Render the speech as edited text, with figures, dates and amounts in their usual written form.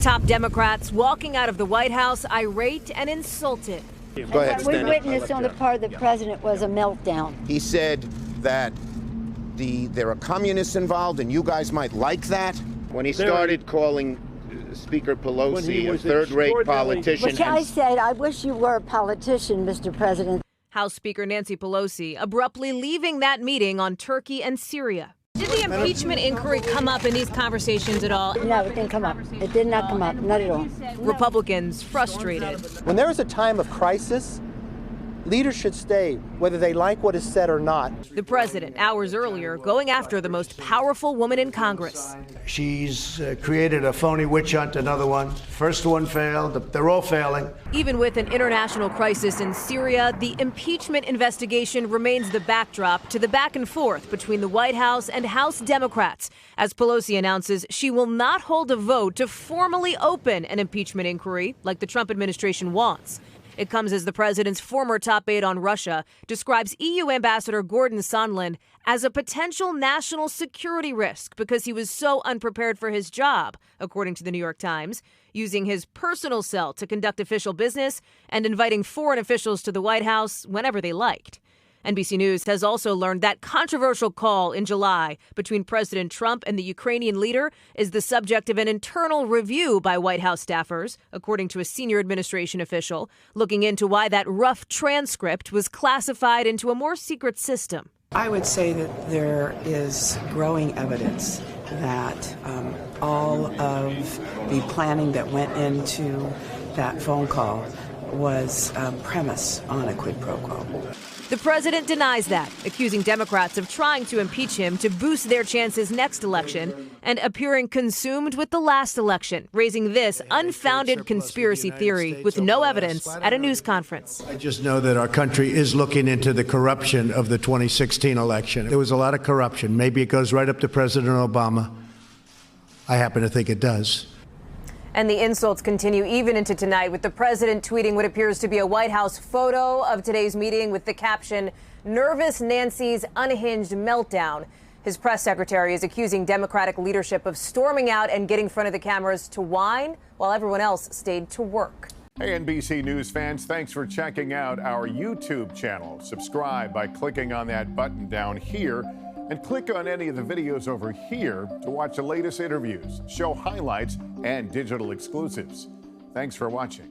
Top Democrats walking out of the White House irate and insulted. Go ahead, What we witnessed on the part of the president was a meltdown. He said that there are communists involved and you guys might like that. When he started calling Speaker Pelosi a third-rate politician. Which I said, I wish you were a politician, Mr. President. House Speaker Nancy Pelosi abruptly leaving that meeting on Turkey and Syria. Did the impeachment inquiry come up in these conversations at all? No, it didn't come up. It did not come up, not at all. Republicans frustrated. When there is a time of crisis, leaders should stay, whether they like what is said or not. The president, hours earlier, going after the most powerful woman in Congress. She's created a phony witch hunt, another one. First one failed. They're all failing. Even with an international crisis in Syria, the impeachment investigation remains the backdrop to the back and forth between the White House and House Democrats, as Pelosi announces she will not hold a vote to formally open an impeachment inquiry like the Trump administration wants. It comes as the president's former top aide on Russia describes EU Ambassador Gordon Sondland as a potential national security risk because he was so unprepared for his job, according to the New York Times, using his personal cell to conduct official business and inviting foreign officials to the White House whenever they liked. NBC News has also learned that controversial call in July between President Trump and the Ukrainian leader is the subject of an internal review by White House staffers, according to a senior administration official, looking into why that rough transcript was classified into a more secret system. I would say that there is growing evidence that all of the planning that went into that phone call was premised on a quid pro quo. The president denies that, accusing Democrats of trying to impeach him to boost their chances next election and appearing consumed with the last election, raising this unfounded conspiracy theory with no evidence at a news conference. I just know that our country is looking into the corruption of the 2016 election. There was a lot of corruption. Maybe it goes right up to President Obama. I happen to think it does. And the insults continue even into tonight, with the president tweeting what appears to be a White House photo of today's meeting with the caption, "Nervous Nancy's unhinged meltdown." His press secretary is accusing Democratic leadership of storming out and getting in front of the cameras to whine while everyone else stayed to work. Hey, NBC News fans, thanks for checking out our YouTube channel. Subscribe by clicking on that button down here and click on any of the videos over here to watch the latest interviews, show highlights, and digital exclusives. Thanks for watching.